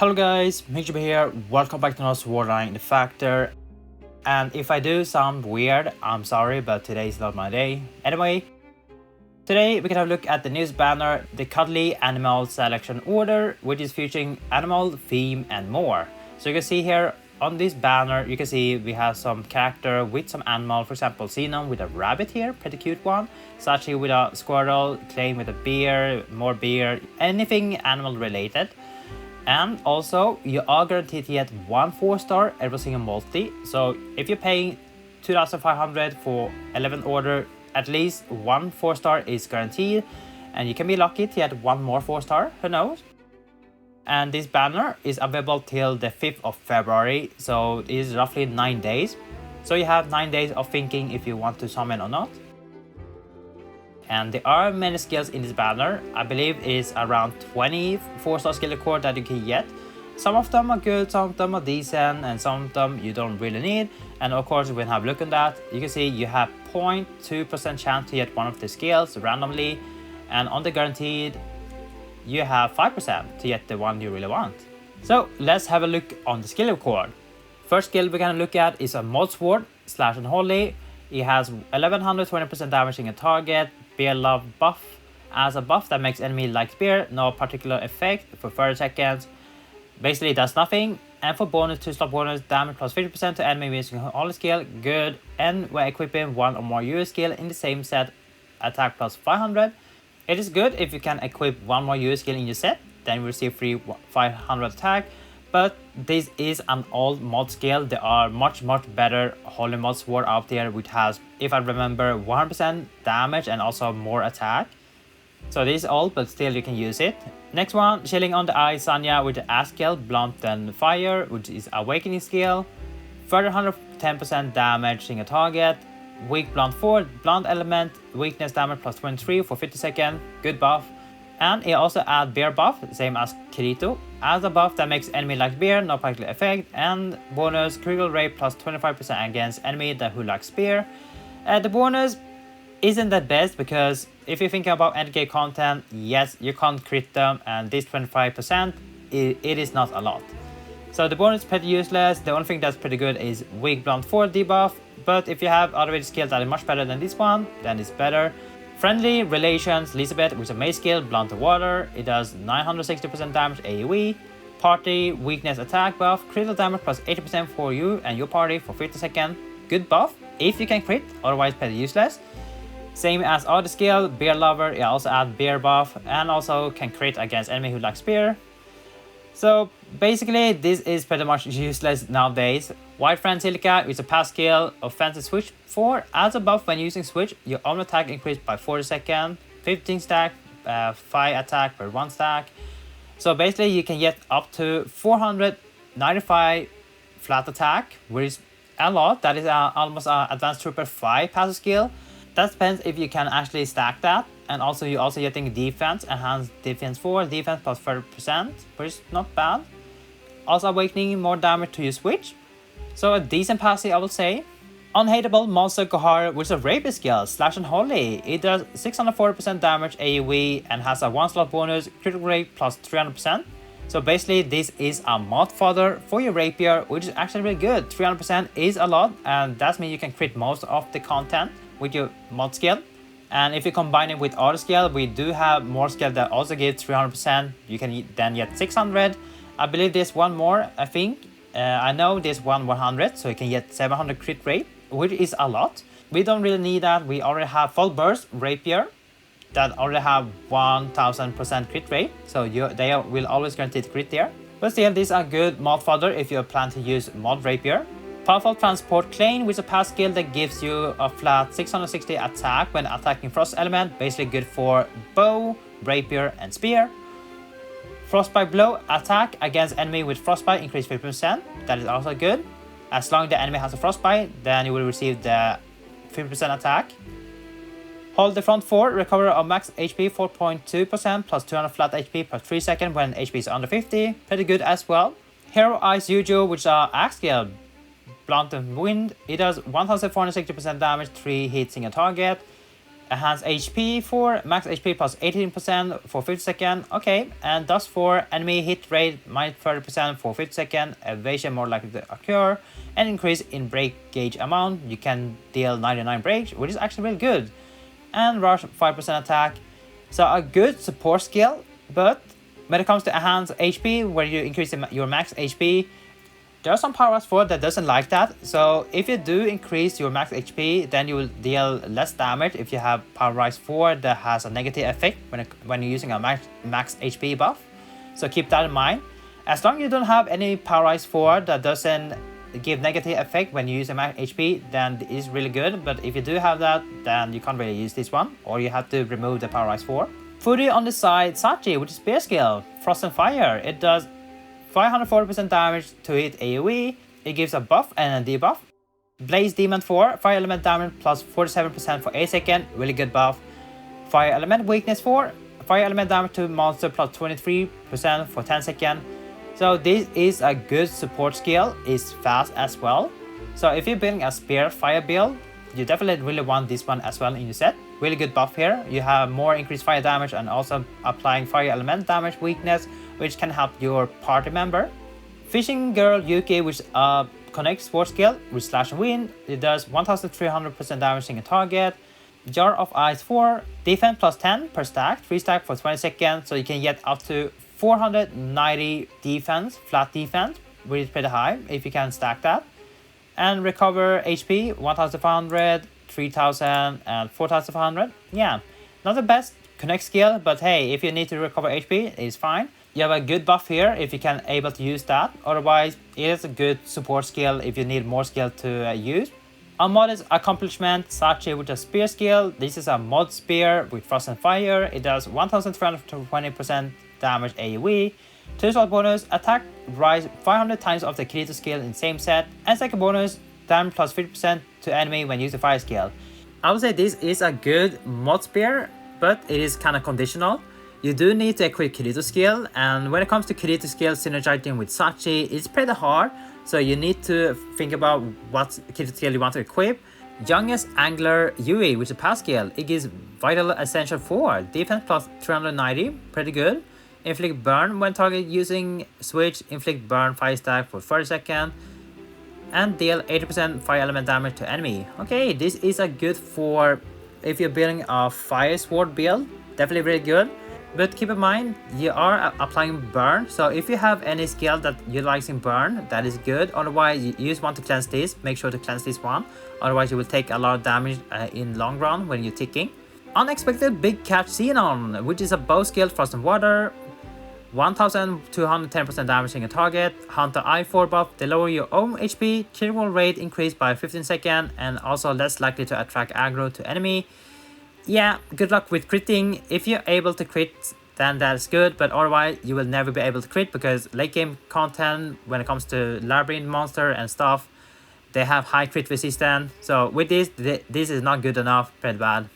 Hello guys, MikuChibi here, welcome back to another Sword Line Factor. And if I do sound weird, I'm sorry, but today is not my day. Anyway, today we can have a look at the news banner, the Cuddly Animals Selection Order, which is featuring animal, theme and more. So you can see here on this banner, you can see we have some character with some animal, for example Xenon with a rabbit here, pretty cute one. Sachi with a squirrel, Clay with a bear, more bear, anything animal related. And also, you are guaranteed to get one 4-star every single multi. So if you're paying 2,500 for 11th order, at least one 4-star is guaranteed. And you can be lucky to get one more 4-star, who knows? And this banner is available till the 5th of February, so it is roughly 9 days. So you have 9 days of thinking if you want to summon or not. And there are many skills in this banner. I believe it's around 20 4-star skill core that you can get. Some of them are good, some of them are decent, and some of them you don't really need. And of course, when you have a look at that, you can see you have 0.2% chance to get one of the skills randomly. And on the guaranteed, you have 5% to get the one you really want. So let's have a look on the skill core. First skill we're gonna look at is a mod sword / unholy. It has 1120% damaging a target. Bear love buff. As a buff that makes enemy like spear, no particular effect for 30 seconds. Basically it does nothing. And for bonus, 2-slot bonus, damage plus 50% to enemy using holy skill, good. And when equipping one or more US skill in the same set, attack plus 500. It is good if you can equip one more US skill in your set, then you receive free 500 attack. But this is an old mod skill. There are much better holy mod sword out there which has, if I remember, 100% damage and also more attack. So this is old, but still you can use it. Next one, chilling on the eye, Sanya with the ass skill, blunt and fire, which is awakening skill. Further 110% damage in a target. Weak blunt 4, blunt element, weakness damage plus 23 for 50 seconds, good buff. And it also adds bear buff, same as Kirito. As a buff that makes enemy like bear, no particular effect. And bonus, critical rate plus 25% against enemy who like spear. The bonus isn't that best because if you're thinking about endgame content, yes, you can't crit them, and this 25%, it is not a lot. So the bonus is pretty useless. The only thing that's pretty good is weak blunt 4 debuff. But if you have other skills that are much better than this one, then it's better. Friendly Relations, Elizabeth with a mace skill, blunt to water. It does 960% damage AoE. Party weakness attack buff, critical damage plus 80% for you and your party for 50 seconds. Good buff if you can crit, otherwise pretty useless. Same as other skill, Bear Lover, it also adds bear buff and also can crit against enemy who like spear. So basically this is pretty much useless nowadays. White Friend Silica is a pass skill, offensive switch 4. As a buff when using switch, your armor attack increased by 40 seconds, 15 stack, 5 attack per 1 stack. So basically you can get up to 495 flat attack, which is a lot. That is almost an advanced trooper 5 passive skill. That depends if you can actually stack that. And also you're also getting defense, enhanced defense 4, defense plus 30%, which is not bad. Also awakening more damage to your switch. So a decent passive, I would say. Unhateable Monster Kohar with a Rapid skill / unholy. It does 640% damage AoE and has a 1-slot bonus, critical rate plus 300%. So basically this is a mod fodder for your rapier, which is actually really good. 300% is a lot, and that means you can crit most of the content with your mod skill. And if you combine it with other skill, we do have more skill that also give 300%. You can then get 600. I believe there's one more, I think. I know there's 100, so you can get 700 crit rate, which is a lot. We don't really need that. We already have full burst rapier that already have 1000% crit rate, so they will always guarantee crit there. But still, these are good mod fodder if you plan to use mod rapier. Powerful Transport Clane with a pass skill that gives you a flat 660 attack when attacking frost element, basically good for bow, rapier and spear. Frostbite Blow, attack against enemy with frostbite increase 50%, that is also good. As long as the enemy has a frostbite, then you will receive the 50% attack. Hold the front 4, recover of max HP 4.2% plus 200 flat HP per 3 seconds when HP is under 50, pretty good as well. Hero Ice Yujo, which are axe skill, blunt and wind, it does 1460% damage, 3 hits in a target. Enhance HP 4, max HP plus 18% for 50 seconds, okay, and Dust 4, enemy hit rate minus 30% for 50 seconds, evasion more likely to occur, and increase in break gauge amount, you can deal 99 breaks, which is actually really good, and rush 5% attack, so a good support skill, but when it comes to enhance HP, where you increase your max HP, there are some powers for that doesn't like that, so if you do increase your max HP, then you will deal less damage if you have Power Rise 4 that has a negative effect when you're using a max HP buff. So keep that in mind. As long as you don't have any Power Rise 4 that doesn't give negative effect when you use a max HP, then it is really good, but if you do have that, then you can't really use this one, or you have to remove the Power Rise 4. Footy on the side, Sachi, which is Spear skill, Frost and Fire, it does 540% damage to hit AoE, it gives a buff and a debuff. Blaze Demon 4, Fire Element damage plus 47% for 8 seconds, really good buff. Fire Element Weakness 4, Fire Element damage to monster plus 23% for 10 seconds. So this is a good support skill, it's fast as well. So if you're building a Spear Fire build, you definitely really want this one as well in your set. Really good buff here, you have more increased fire damage and also applying Fire Element damage weakness, which can help your party member. Fishing Girl Yuki, which is a connect sports skill with Slash and Wind, it does 1300% damage in a target. Jar of Ice 4, defense plus 10 per stack, 3 stack for 20 seconds, so you can get up to 490 defense, flat defense, which is pretty high if you can stack that. And recover HP 1500, 3000 and 4500. Yeah, not the best connect skill, but hey, if you need to recover HP, it's fine. You have a good buff here if you can able to use that, otherwise it is a good support skill if you need more skill to use. Unmodded accomplishment, Sachi with a spear skill, this is a mod spear with Frost and Fire, it does 1320% damage AoE, 2-slot bonus, attack rise 500 times of the Kirito skill in same set, and second bonus, damage plus 50% to enemy when using fire skill. I would say this is a good mod spear, but it is kind of conditional. You do need to equip Kirito skill, and when it comes to Kirito skill synergizing with Sachi, it's pretty hard, so you need to think about what Kirito skill you want to equip. Youngest Angler Yui, which is a pass skill, it gives Vital Essential 4, defense plus 390, pretty good. Inflict burn when target using switch, inflict burn 5 stack for 30 seconds, and deal 80% fire element damage to enemy. Okay, this is a good for if you're building a fire sword build, definitely really good. But keep in mind, you are applying burn, so if you have any skill that utilizing burn, that is good. Otherwise, you just want to cleanse this, make sure to cleanse this one. Otherwise, you will take a lot of damage in long run when you're ticking. Unexpected Big Catch Xenon, which is a bow skill, Frost and Water. 1210% damage in a target. Hunter I4 buff, they lower your own HP, critical rate increased by 15 seconds, and also less likely to attract aggro to enemy. Yeah, good luck with critting. If you're able to crit, then that's good, but otherwise you will never be able to crit because late game content, when it comes to labyrinth monster and stuff, they have high crit resistance. So with this is not good enough, pretty bad.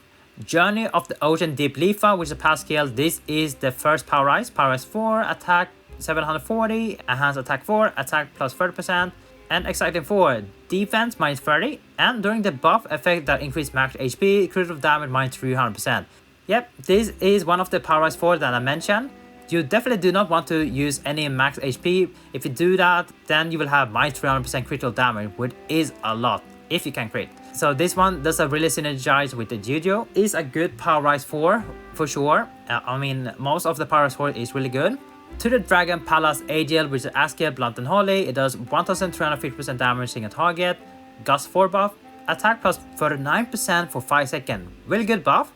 Journey of the Ocean Deep Lifa, which is a pass skill. This is the first Power Rise. Power Rise 4, attack 740, enhanced attack 4, attack plus 30%, and exciting 4, defense minus 30, and during the buff effect that increase max HP, critical damage minus 300%. Yep, this is one of the Power Rise 4 that I mentioned. You definitely do not want to use any max HP. If you do that, then you will have minus 300% critical damage, which is a lot if you can crit. So this one does really synergize with the Jujo. Is a good Power Rise 4 for sure. I mean, most of the Power Rise 4 is really good. To the Dragon Palace Agil, which is Askiel, Blunt and Holy, it does 1350% damage in a target. Gust 4 buff, attack plus 39% for 5 seconds. Really good buff,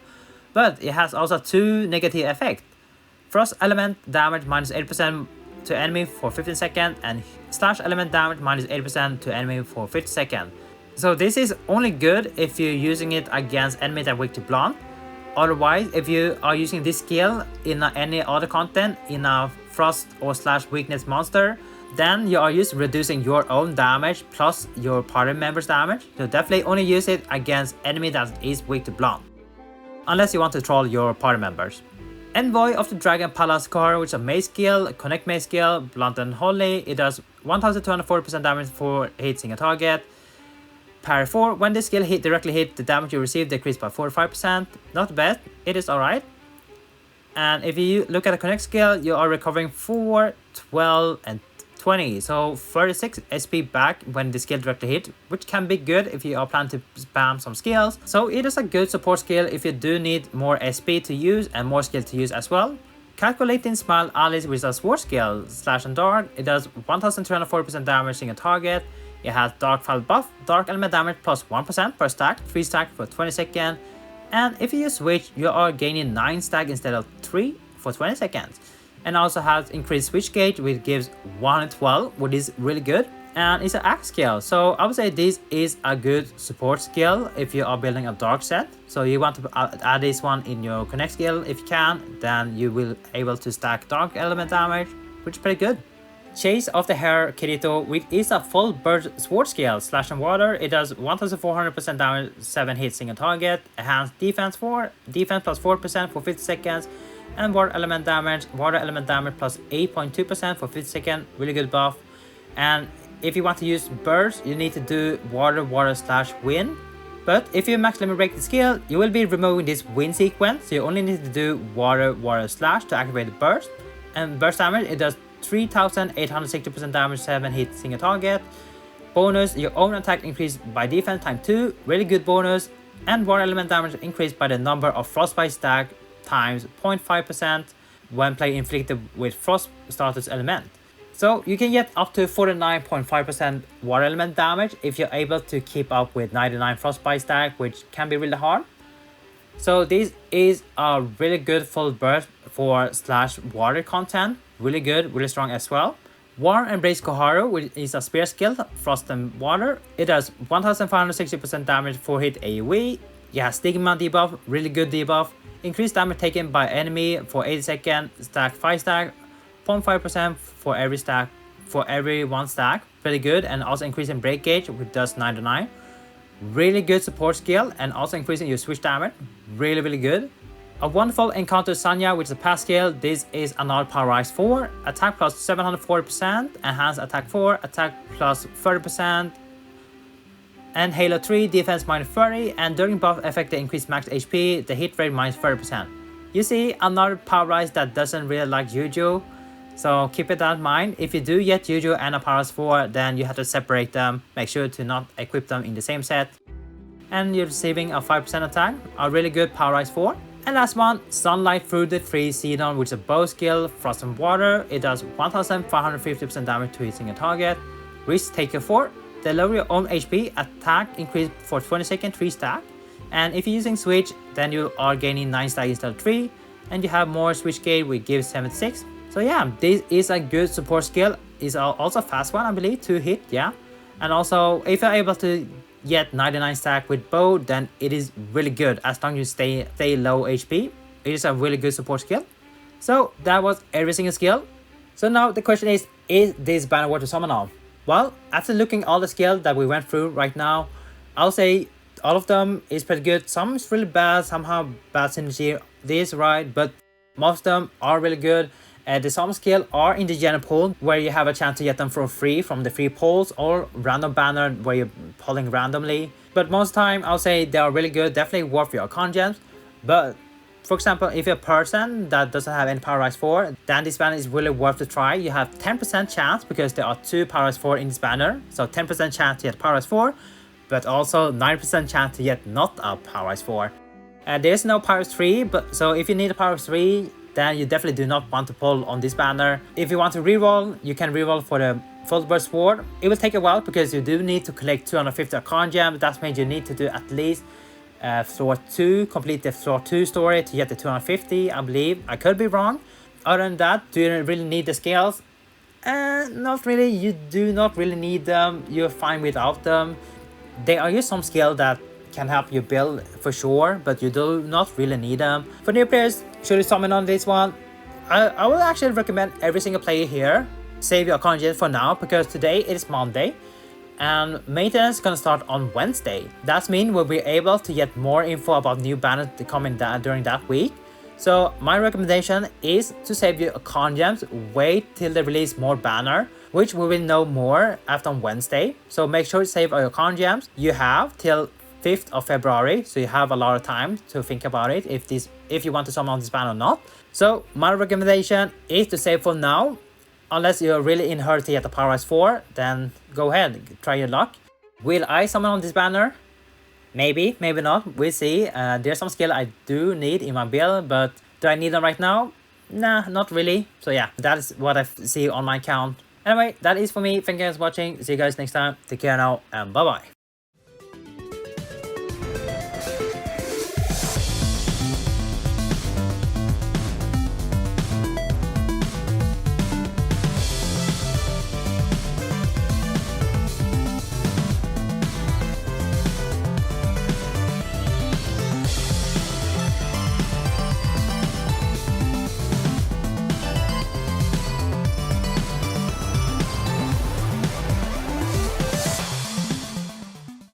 but it has also 2 negative effects. Frost element damage minus 8% to enemy for 15 seconds, and slash element damage minus 8% to enemy for 50 seconds. So this is only good if you're using it against enemies that are weak to blunt. Otherwise, if you are using this skill in any other content, in a frost or slash weakness monster, then you are just reducing your own damage plus your party members damage. So definitely only use it against enemy that is weak to blunt, unless you want to troll your party members. Envoy of the Dragon Palace car, which is a mace skill, connect mace skill, Blunt and Holy. It does 1240% damage for hits in a target. parry 4. When this skill directly hit, the damage you receive decreased by 45%. Not bad, it is alright. And if you look at the connect skill, you are recovering 4, 12, and 20. So 36 SP back when the skill directly hit, which can be good if you are planning to spam some skills. So it is a good support skill if you do need more SP to use and more skill to use as well. Calculating Smile Allies with a sword skill, Slash and Dark. It does 1340% damage in a target. It has Dark Fall buff, Dark Element damage plus 1% per stack, 3 stack for 20 seconds. And if you use Switch, you are gaining 9 stack instead of 3 for 20 seconds. And also has increased switch gauge, which gives 112, which is really good. And it's an axe skill, so I would say this is a good support skill if you are building a dark set. So you want to add this one in your connect skill if you can, then you will able to stack dark element damage, which is pretty good. Chase of the Hare Kirito, which is a full burst sword skill, Slash and Water. It does 1400% damage, 7 hits in a target. Enhanced defense 4, defense plus 4% for 50 seconds. And water element damage plus 8.2% for 50 seconds. Really good buff. And if you want to use burst, you need to do water slash wind. But if you max limit break the skill, you will be removing this wind sequence. So you only need to do water slash to activate the burst. And burst damage, it does 3860% damage, 7 hits in a target. Bonus, your own attack increased by defense times 2, really good bonus. And water element damage increased by the number of frostbite stack times 0.5% when play inflicted with frost status element. So you can get up to 49.5% water element damage if you're able to keep up with 99 frostbite stack, which can be really hard. So this is a really good full burst for slash water content. Really good, really strong as well. War Embrace Koharu, which is a spear skill, Frost and Water. It does 1560% damage for hit AoE. Yeah, Stigma debuff, really good debuff. Increased damage taken by enemy for 80 seconds, stack 5 stack, 0.5% for every stack, for every 1 stack. Pretty good, and also increasing break gauge, which does 99. Really good support skill, and also increasing your switch damage. Really good. A wonderful Encounter Sanya, which is a pass skill. This is another power rise 4, attack plus 740%, enhanced attack 4, attack plus 30%, and Halo 3, defense minus 30, and during buff effect they increase max HP, the hit rate minus 30%. You see, another power rise that doesn't really like Juju, so keep it that in mind. If you do get Juju and a power rise 4, then you have to separate them, make sure to not equip them in the same set. And you're receiving a 5% attack, a really good power rise 4. And last one, Sunlight Through the 3 Xenon, which is a bow skill, Frost and Water. It does 1550% damage to hitting a target. Risk Taker 4, they lower your own HP, attack increase for 20 seconds, 3 stack. And if you're using Switch, then you are gaining 9 stack instead of 3. And you have more Switch gauge, which gives 76. So yeah, this is a good support skill. It's also a fast one, I believe, to hit, yeah. And also, if you're able to get 99 stack with bow, then it is really good as long as you stay low HP. It is a really good support skill. So that was every single skill. So now the question is this banner worth to summon on? Well, after looking all the skills that we went through right now, I'll say all of them is pretty good. Some is really bad, somehow bad synergy. This right, but most of them are really good. The summon skill are in the general pool, where you have a chance to get them for free from the free polls, or random banner where you're pulling randomly. But most time I'll say they are really good, definitely worth your con gems. But for example, if you're a person that doesn't have any power rise 4, then this banner is really worth to try. You have 10% chance because there are 2 power rise 4 in this banner, so 10% chance to get power rise 4, but also 9% chance to get not a power rise 4. There's no power rise 3, but so if you need a power rise 3, then you definitely do not want to pull on this banner. If you want to reroll, you can reroll for the full burst sword. It will take a while because you do need to collect 250 Arcana gems. That means you need to do at least floor 2, complete the floor 2 story to get the 250, I believe. I could be wrong. Other than that, do you really need the scales? Not really. You do not really need them. You're fine without them. There are just some skills that can help you build for sure, but you do not really need them. For new players, should you summon on this one? I will actually recommend every single player here save your Arcana gems for now, because today it is Monday and maintenance is gonna start on Wednesday. That means we'll be able to get more info about new banners coming during that week. So my recommendation is to save your con gems, wait till they release more banner, which we will know more after on Wednesday. So make sure to save all your con gems. You have till 5th of February, so you have a lot of time to think about it if you want to summon this banner or not. So my recommendation is to save for now. Unless you're really in a hurry to get the Power Rise 4, then go ahead, try your luck. Will I summon on this banner? Maybe, maybe not, we'll see. There's some skill I do need in my build, but do I need them right now? Nah, not really. So yeah, that is what I see on my account. Anyway, that is for me. Thank you guys for watching. See you guys next time. Take care now, and bye bye.